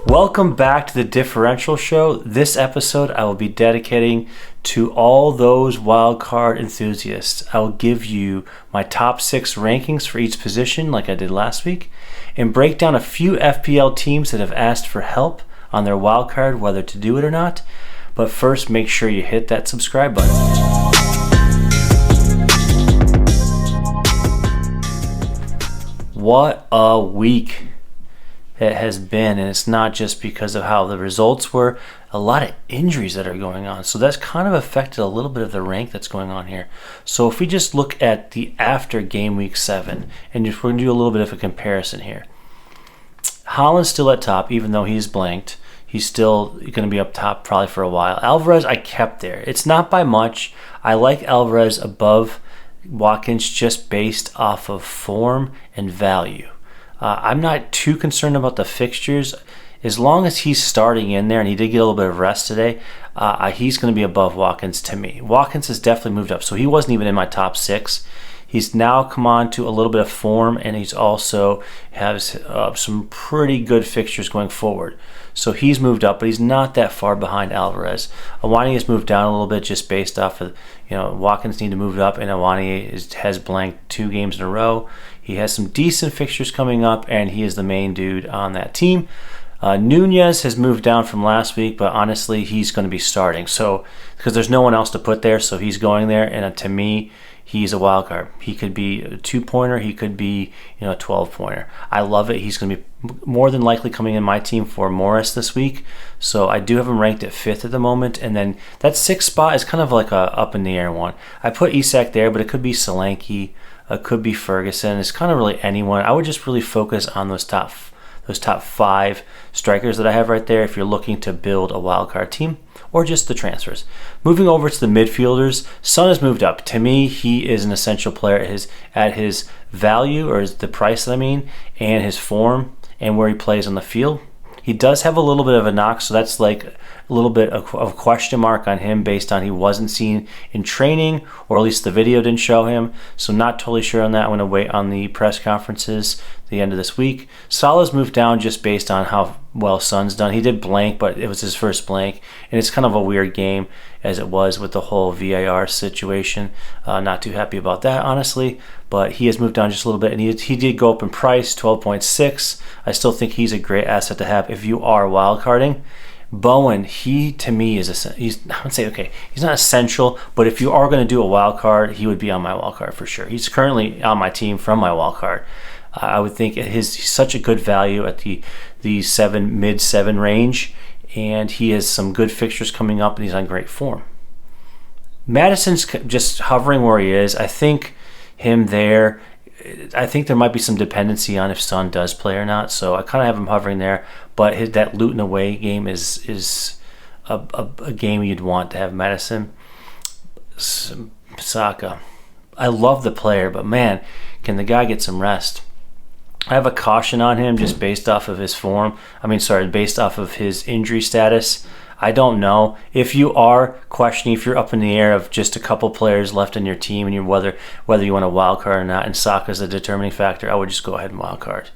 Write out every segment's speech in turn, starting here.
Welcome back to the Differential Show. This episode I will be dedicating to all those wildcard enthusiasts. I will give you my top 6 rankings for each position like I did last week and break down a few FPL teams that have asked for help on their wildcard, whether to do it or not. But first, make sure you hit that subscribe button. What a week it has been, and it's not just because of how the results were. A lot of injuries that are going on, so that's kind of affected a little bit of the rank that's going on here. So if we just look at the after game week 7, and we're going to do a little bit of a comparison here. Haaland's still at top, even though he's blanked. He's still going to be up top probably for a while. Alvarez I kept there. It's not by much. I like Alvarez above Watkins just based off of form and value. I'm not too concerned about the fixtures. As long as he's starting in there, and he did get a little bit of rest today, he's going to be above Watkins to me. Watkins has definitely moved up, so he wasn't even in my top 6. He's now come on to a little bit of form, and he's also has some pretty good fixtures going forward. So he's moved up, but he's not that far behind Alvarez. Awani has moved down a little bit just based off of, Watkins need to move up, and Awani has blanked 2 games in a row. He has some decent fixtures coming up, and he is the main dude on that team. Nunez has moved down from last week, but honestly, he's going to be starting. So, because there's no one else to put there, so he's going there, and to me, he's a wild card. He could be a 2-pointer. He could be, a 12-pointer. I love it. He's going to be more than likely coming in my team for Morris this week. So I do have him ranked at 5th at the moment. And then that 6th spot is kind of like a up in the air one. I put Isak there, but it could be Solanke. It could be Ferguson. It's kind of really anyone. I would just really focus on those top 5 strikers that I have right there if you're looking to build a wildcard team, or just the transfers. Moving over to the midfielders, Son has moved up. To me, he is an essential player at his value, or the price, and his form, and where he plays on the field. He does have a little bit of a knock, so that's like a little bit of a question mark on him based on he wasn't seen in training, or at least the video didn't show him. So not totally sure on that. I'm going to wait on the press conferences at the end of this week. Salah's moved down just based on how well Son's done. He did blank, but it was his first blank, and it's kind of a weird game as it was with the whole VAR situation. Not too happy about that, honestly, but he has moved down just a little bit, and he did go up in price, 12.6. I still think he's a great asset to have if you are wildcarding. Bowen, he to me he's not essential, but if you are going to do a wild card, he would be on my wild card for sure. He's currently on my team from my wild card. I would think he's such a good value at the mid 7 range, and he has some good fixtures coming up, and he's on great form. Madison's just hovering where he is. I think him there. I think there might be some dependency on if Son does play or not, so I kind of have him hovering there. But that Luton away game is a game you'd want to have Madison. Saka, I love the player, but man, can the guy get some rest? I have a caution on him just based off of his form. Based off of his injury status. I don't know. If you are questioning, if you're up in the air of just a couple players left in your team and you're whether you want a wild card or not, and Saka's a determining factor, I would just go ahead and wild card.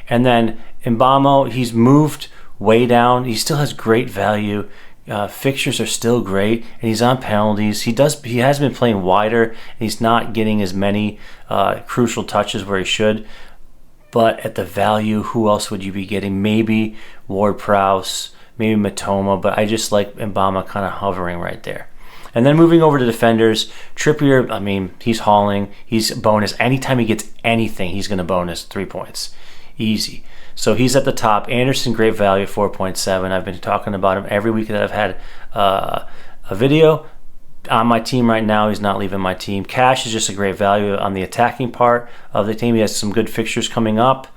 And then Mbamo, he's moved way down. He still has great value. Fixtures are still great, and he's on penalties. He has been playing wider, and he's not getting as many crucial touches where he should. But at the value, who else would you be getting? Maybe Ward-Prowse, maybe Matoma, but I just like Mbama kind of hovering right there. And then moving over to defenders, Trippier, he's hauling. He's bonus. Anytime he gets anything, he's going to bonus 3 points. Easy. So he's at the top. Anderson, great value, 4.7. I've been talking about him every week that I've had a video. On my team right now, he's not leaving my team. Cash is just a great value on the attacking part of the team. He has some good fixtures coming up.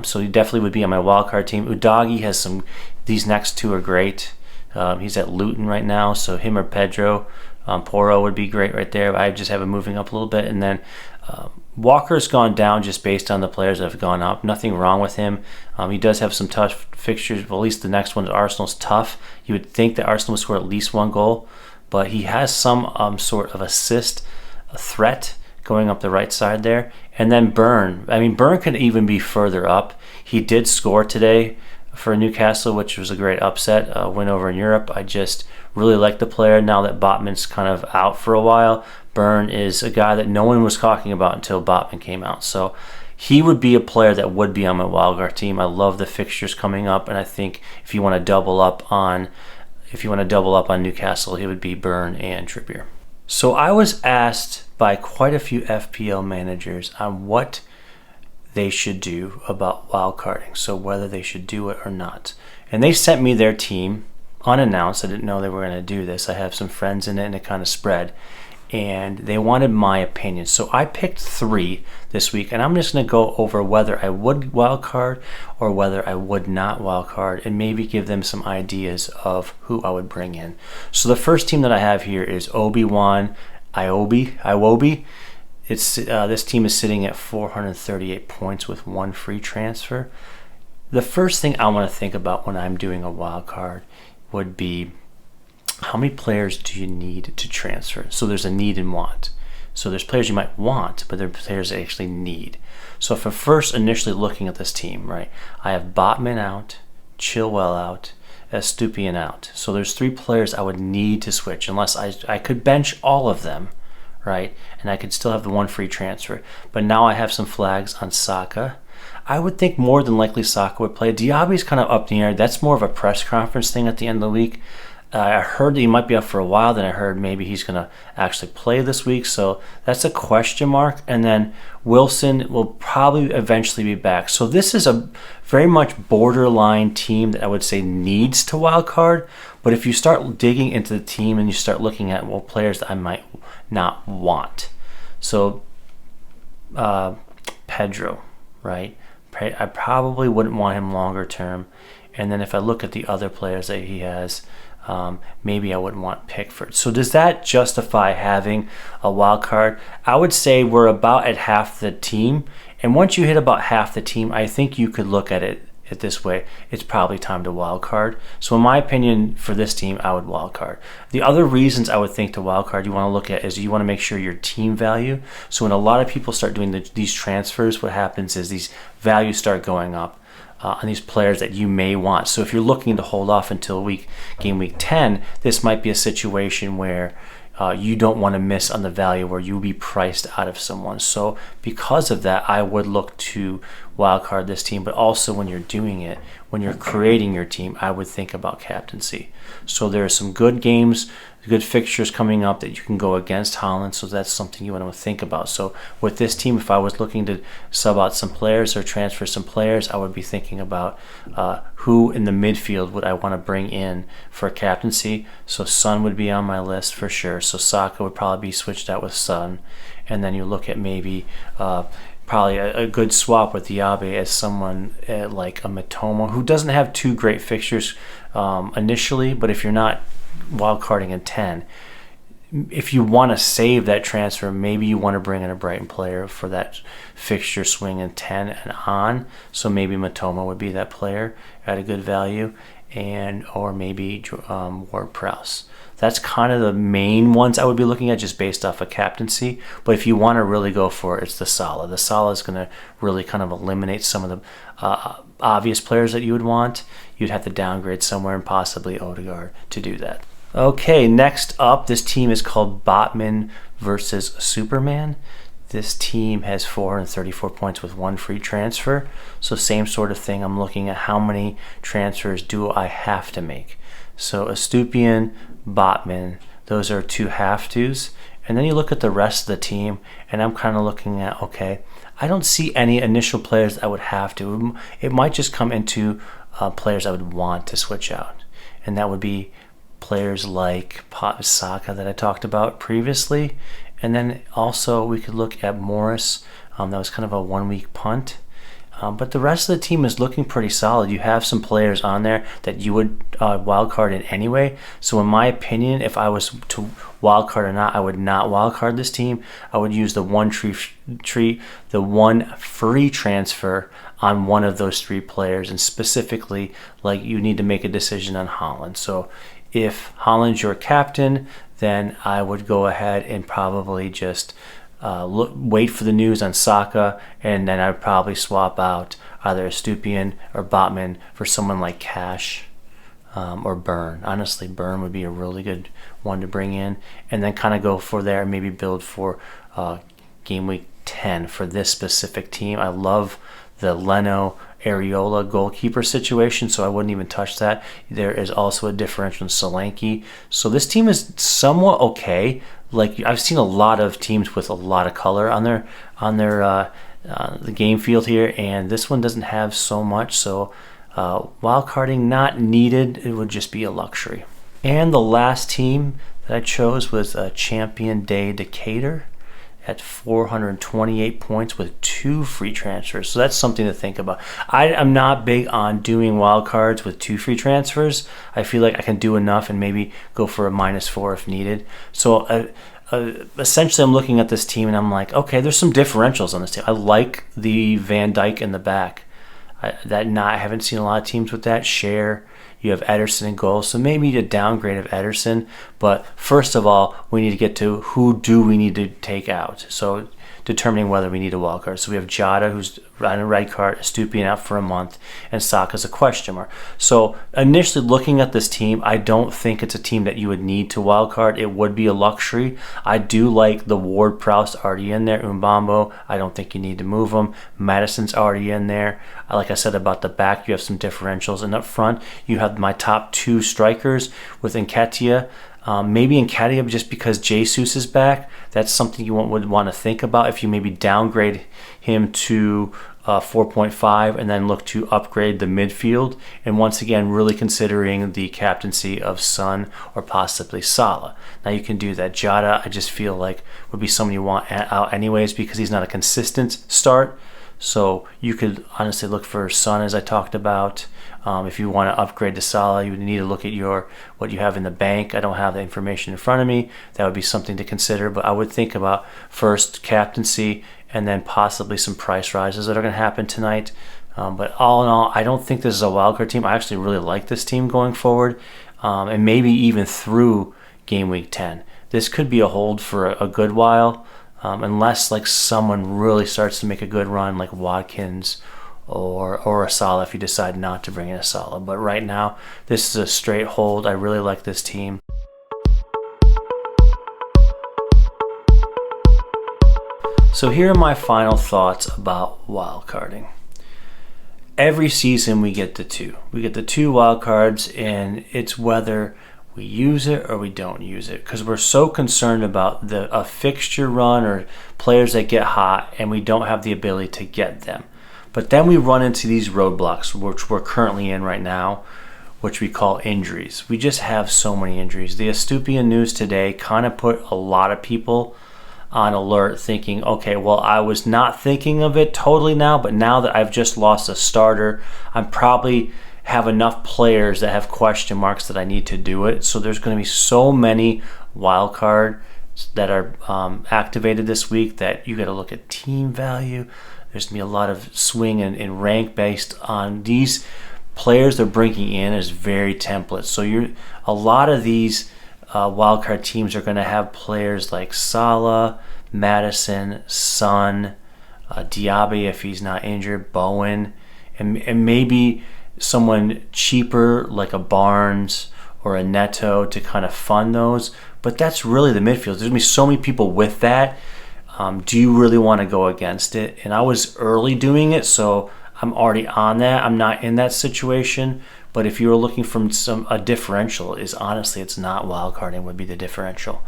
So he definitely would be on my wildcard team. Udagi has these next 2 are great. He's at Luton right now, so him or Pedro. Porro would be great right there. I just have him moving up a little bit. And then Walker's gone down just based on the players that have gone up. Nothing wrong with him. He does have some tough fixtures. Well, at least the next one, Arsenal's tough. You would think that Arsenal would score at least 1 goal, but he has some sort of assist threat going up the right side there. And then Burn. Burn could even be further up. He did score today for Newcastle, which was a great upset win over in Europe. I just really like the player now that Botman's kind of out for a while. Burn is a guy that no one was talking about until Botman came out. So he would be a player that would be on my wildcard team. I love the fixtures coming up, and I think if you want to double up on Newcastle, it would be Burn and Trippier. So I was asked by quite a few FPL managers on what they should do about wildcarding, so whether they should do it or not. And they sent me their team unannounced. I didn't know they were going to do this. I have some friends in it, and it kind of spread. And they wanted my opinion. So I picked 3 this week, and I'm just going to go over whether I would wildcard or whether I would not wildcard, and maybe give them some ideas of who I would bring in. So the first team that I have here is Obi-Wan Iwobi. This team is sitting at 438 points with 1 free transfer. The first thing I want to think about when I'm doing a wildcard would be, how many players do you need to transfer? So there's a need and want. So there's players you might want, but there are players that actually need. So if I'm first initially looking at this team, right, I have Botman out, Chilwell out, Estupiñán out. So there's 3 players I would need to switch, unless I could bench all of them, right, and I could still have the 1 free transfer. But now I have some flags on Saka. I would think more than likely Saka would play. Diaby's kind of up in the air. That's more of a press conference thing at the end of the week. I heard that he might be up for a while. Then I heard maybe he's going to actually play this week. So that's a question mark. And then Wilson will probably eventually be back. So this is a very much borderline team that I would say needs to wild card. But if you start digging into the team and you start looking at, well, players that I might not want. So Pedro, right? I probably wouldn't want him longer term. And then if I look at the other players that he has, maybe I wouldn't want Pickford. So does that justify having a wild card? I would say we're about at half the team. And once you hit about half the team, I think you could look at it this way. It's probably time to wild card. So in my opinion, for this team, I would wild card. The other reasons I would think to wild card you want to look at is you want to make sure your team value. So when a lot of people start doing these transfers, what happens is these values start going up on these players that you may want. So if you're looking to hold off until game week 10, this might be a situation where you don't want to miss on the value where you'll be priced out of someone. So because of that, I would look to wildcard this team. But also when you're doing it, when you're creating your team, I would think about captaincy. So there are some good games, good fixtures coming up that you can go against Haaland. So that's something you want to think about. So with this team, if I was looking to sub out some players or transfer some players, I would be thinking about who in the midfield would I want to bring in for captaincy. So Son would be on my list for sure. So Saka would probably be switched out with Son. And then you look at maybe probably a good swap with Diaby as someone like a Mitoma, who doesn't have 2 great fixtures initially, but if you're not wildcarding in 10, if you want to save that transfer, maybe you want to bring in a Brighton player for that fixture swing in 10 and on. So maybe Mitoma would be that player at a good value, or maybe Ward-Prowse. That's kind of the main ones I would be looking at just based off of captaincy. But if you want to really go for it, it's the Salah. The Salah is going to really kind of eliminate some of the obvious players that you would want. You'd have to downgrade somewhere, and possibly Odegaard to do that. Okay, next up, this team is called Botman versus Superman. This team has 434 points with 1 free transfer. So same sort of thing. I'm looking at how many transfers do I have to make. So Estupiñán, Botman, those are 2 have-tos. And then you look at the rest of the team, and I'm kind of looking at, okay, I don't see any initial players I would have to. It might just come into players I would want to switch out. And that would be players like Saka that I talked about previously. And then also we could look at Morris. That was kind of a 1-week punt. But the rest of the team is looking pretty solid. You have some players on there that you would wildcard in anyway. So in my opinion, if I was to wildcard or not, I would not wildcard this team. I would use the one free transfer on one of those 3 players. And specifically, like, you need to make a decision on Haaland. So if Haaland's your captain, then I would go ahead and probably just wait for the news on Saka, and then I'd probably swap out either Estupiñán or Botman for someone like Cash or Burn. Honestly, Burn would be a really good one to bring in, and then kind of go for there and maybe build for game week 10 for this specific team. I love the Leno Areola goalkeeper situation, so I wouldn't even touch that. There is also a differential in Solanke. So this team is somewhat okay. Like, I've seen a lot of teams with a lot of color on their the game field here, and this one doesn't have so much. So wildcarding not needed. It would just be a luxury. And the last team that I chose was Champion Day Decatur at 428 points with 2 free transfers. So that's something to think about. I'm not big on doing wildcards with 2 free transfers. I feel like I can do enough and maybe go for a -4 if needed. So essentially I'm looking at this team and I'm like, okay, there's some differentials on this team. I like the Van Dijk in the back. I haven't seen a lot of teams with that. Share. You have Ederson in goal, so maybe a downgrade of Ederson. But first of all, we need to get to who do we need to take out. So determining whether we need a wild card. So we have Jota, who's on a red card, Estupiñán out for a month, and Saka's a question mark. So initially looking at this team, I don't think it's a team that you would need to wild card. It would be a luxury. I do like the Ward-Prowse already in there. Mbambo, I don't think you need to move him. Madison's already in there. Like I said about the back, you have some differentials. And up front, you have my top 2 strikers with Nketiah. Maybe Nketiah just because Jesus is back. That's something you would want to think about if you maybe downgrade him to 4.5 and then look to upgrade the midfield. And once again, really considering the captaincy of Son or possibly Salah. Now you can do that. Jota, I just feel like would be someone you want out anyways because he's not a consistent start. So you could honestly look for Son, as I talked about. If you want to upgrade to Salah, you would need to look at what you have in the bank. I don't have the information in front of me. That would be something to consider. But I would think about first captaincy and then possibly some price rises that are going to happen tonight. But all in all, I don't think this is a wildcard team. I actually really like this team going forward, and maybe even through game week 10. This could be a hold for a good while, unless like someone really starts to make a good run, like Watkins or a Salah if you decide not to bring in a Salah. But right now, this is a straight hold. I really like this team. So here are my final thoughts about wildcarding. Every season we get the 2. We get the 2 wildcards, and it's whether we use it or we don't use it, because we're so concerned about a fixture run or players that get hot and we don't have the ability to get them. But then we run into these roadblocks, which we're currently in right now, which we call injuries. We just have so many injuries. The Estupiñán news today kind of put a lot of people on alert, thinking, okay, well, I was not thinking of it totally now, but now that I've just lost a starter, I'm probably have enough players that have question marks that I need to do it. So there's going to be so many wild cards that are activated this week that you got to look at team value. There's going to be a lot of swing and rank based on these players they're bringing in as very templates. So a lot of these wildcard teams are going to have players like Salah, Madison, Son, Diaby if he's not injured, Bowen, and maybe someone cheaper like a Barnes or a Neto to kind of fund those. But that's really the midfield. There's going to be so many people with that. Do you really want to go against it? And I was early doing it, so I'm already on that. I'm not in that situation. But if you were looking from a differential, it's not wildcarding would be the differential.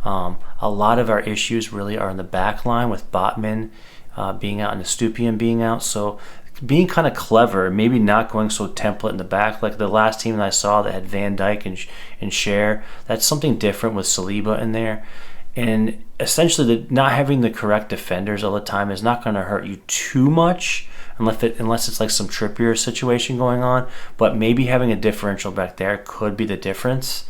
A lot of our issues really are in the back line with Botman being out and Estupiñán being out. So being kind of clever, maybe not going so template in the back like the last team that I saw that had Van Dijk and Share. That's something different with Saliba in there. And essentially, not having the correct defenders all the time is not going to hurt you too much, unless it's like some Trippier situation going on. But maybe having a differential back there could be the difference.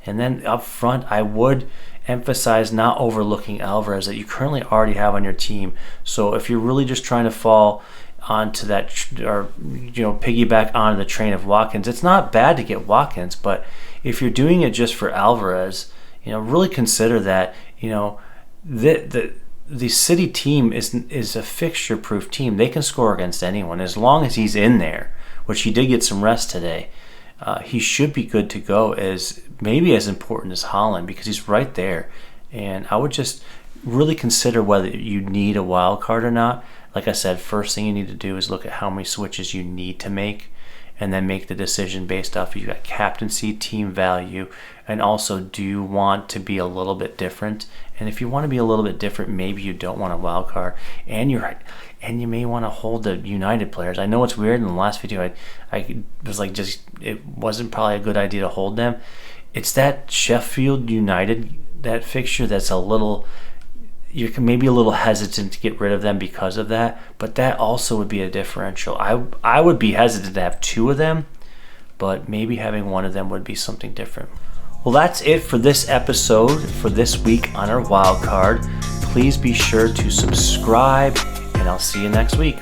And then up front, I would emphasize not overlooking Alvarez that you currently already have on your team. So if you're really just trying to fall onto that, or piggyback onto the train of Watkins, it's not bad to get Watkins. But if you're doing it just for Alvarez, really consider that. the City team is a fixture-proof team. They can score against anyone as long as he's in there, which he did get some rest today. He should be good to go, maybe as important as Haaland, because he's right there. And I would just really consider whether you need a wild card or not. Like I said, first thing you need to do is look at how many switches you need to make, and then make the decision based off you got captaincy, team value, and also do you want to be a little bit different. And if you want to be a little bit different, maybe you don't want a wild card, and you may want to hold the United players. I know it's weird. In the last video, I was like, it wasn't probably a good idea to hold them. It's that Sheffield United, that fixture, that's a little, you're maybe a little hesitant to get rid of them because of that, but that also would be a differential. I would be hesitant to have two of them, but maybe having one of them would be something different. Well, that's it for this episode for this week on our wild card. Please be sure to subscribe, and I'll see you next week.